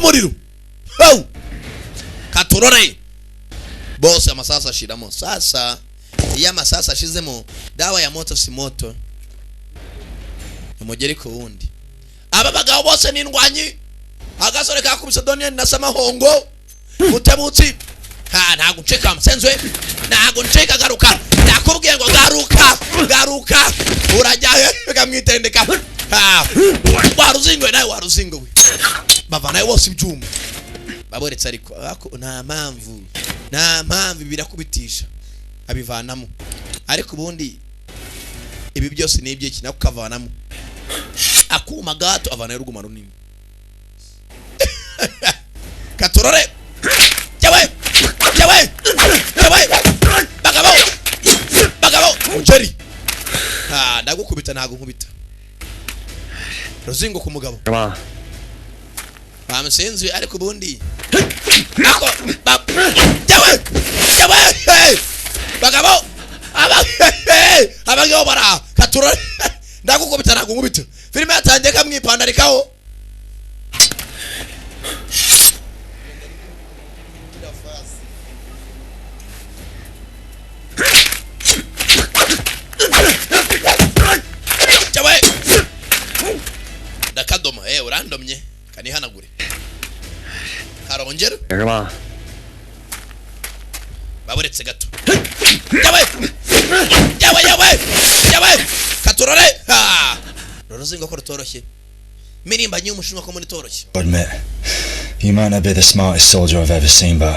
umuriro katurore bose amasasa ashiramo sasa iyo amasasa ashizemo dawa ya moto si moto umugeri ku wundi aba bagabo bose n'indwanyi agasore kakubise Daniel na Samahongo mutebutsi ntago nceka msenzwe ntago nceka garuka nakubwiye ngo garuka urajya gamwitendeka waruzingwe nawe waruzingwe bava nawe bose ibyuma baboretse ariko nta mpamvu birakubitisha abivanamo ariko ubundi ibi byose ni ibyiki nako kavanamo akuma gato avana y'uruguma runini katurore jawe bagabo ujeri ndagukubita ntago nkubita ruzingo ku mugabo bamusenzi ariko ubundi ako jawe bagabo abagabo bara katurore ndagukubita ntago nkubita filime yatangiye kamwipandarikaho ndakadoma urandomye kanihanagure karongera baburetse gato yawe katurore Rozingo ko rutoroshye mirimba nyumushinwa ko muri toroshye admit you might not be the smartest soldier I've ever seen but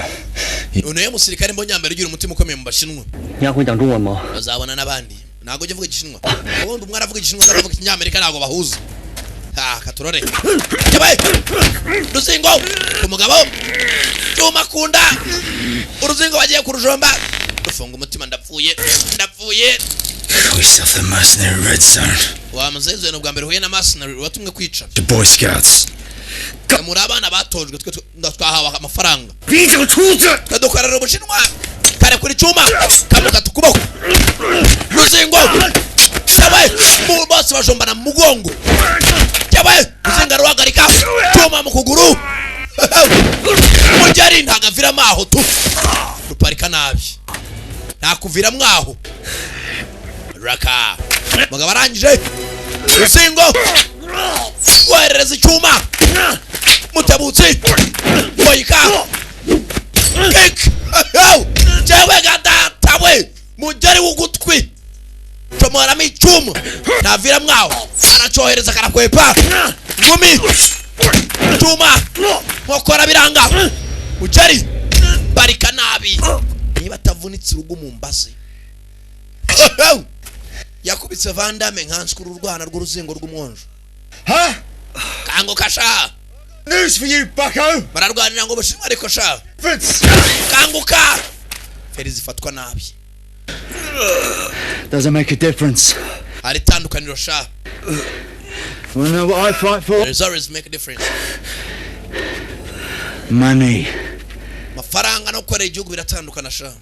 unoye musirikare mbonyambere ugira umutima ukomeye mu bashinwa bazabona nabandi nago ujye vuga igishinwa ubundi umwe aravuga igishinwa ndavuga ikinyamerika nago bahuza katurore yabaye Rozingo umugabo cyuma kunda uruzingo bagiye kurujomba ufunga umutima ndapfuye voice of the mercenary Red Sun wamuzenze no bwambere huye na mercenary watumwe kwica the Boy Scouts muri abana batojwe twe twahawa amafaranga bizo tuza kadokarara ubushinwa kare kuri cyuma kamuka tukuboko Rozingo yabaye mu boss bajombana mu mugongo yabaye uzinga ruhagarika cyuma mu kuguru mujari ntagavira maho tu ruparika nabi nakuvira mwaho raka mugabo arangije Rozingo werereza icyuma mutabutsi boyika kick jewe gatawe mujari wugutwi tomora micyuma navira mwaho aracohereza karakwepa ngumi cyuma mukora biranga mujari barika nabi niba tavunitse urugo mu mbase yakubitse Vandame nkanskuru urwana rw'uruzingo rw'umwonjo kango kasha news for you bucko bararwanira ngo bushinwa ariko sha kanguka ferizi fatwa nabi doesn't make a difference ari tandukaniro sha you know what I fight for there's always make a difference money mafaranga no korera igihugu biratandukana sha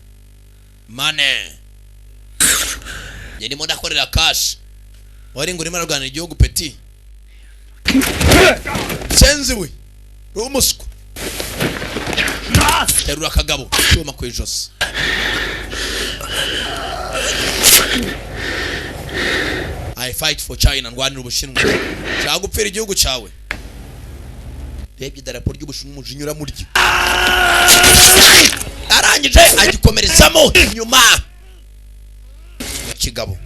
money yeni moda korera cash wari nguri mararwanira igihugu petit senziwe rumusku terura kagabo cyuma kwijose I fight for China ndwanira ubushinwa cyagupfira igihugu cyawe rebye darapo ry'ubushinwa mujinyura muryo arangije agikomerezamo inyuma kigabo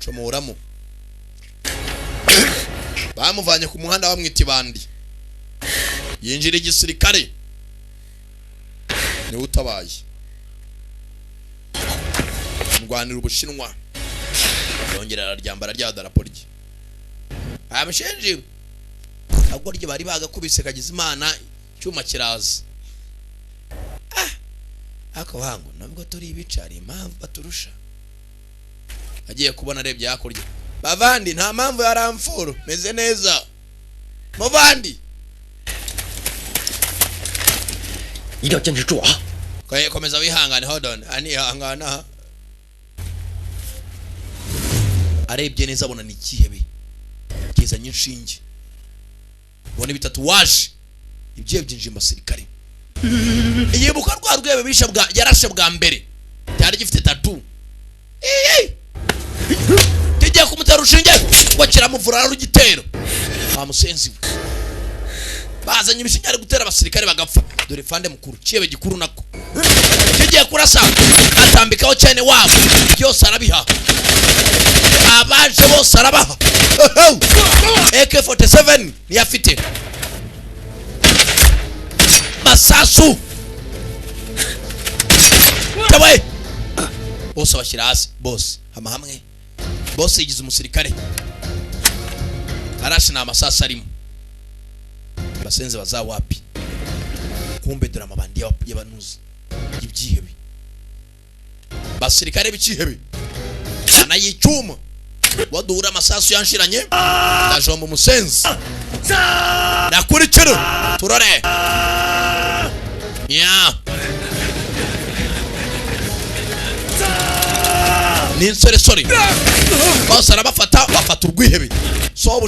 comoramo bamuvanye ku muhanda bamwita bandi yinjira igisirikare ni utabaye ndwanira ubushinwa yongera araryambara rya darapo rye abashenje agwa rye bari bagakubise kagize imana cyuma kiraza ako hango nabwo turi ibicari impamvu baturusha agiye kubona arebye yakurya bavandi nta mpamvu yaramfuro meze neza muvandi iyo cyenje cua kaye komeza wihangane hold on ani hangana arebye neza abona ni kihebe kiza nyishinge ubona bitatu waje ibyo byinjije basirikare yibuka rwa rwebe bisha bwa yarashe bwa mbere cyari gifite tatu kijya kumutera ushinge wakira muvura rugitero bamusenzi bazanye ibishinya ari gutera abasirikare bagapfa dore fande mukuru cyebe gikuru nako kigiye kurasa atambikaho cyane wabo byose arabiha abaje bose arabaha AK47 ni afite masasu tabaye bose bashyira hasi bose hamwe bose yigize umusirikare arashi na amasasu arimo basenze bazawapi kumbe dore amabandi y'abanuzi ibyihebe basirikare bicihebe na yicuma wadura amasasu yanshiranye ndajomba umusenzi nakurikira turore ni nsore bose arabafata bafata urwihebe so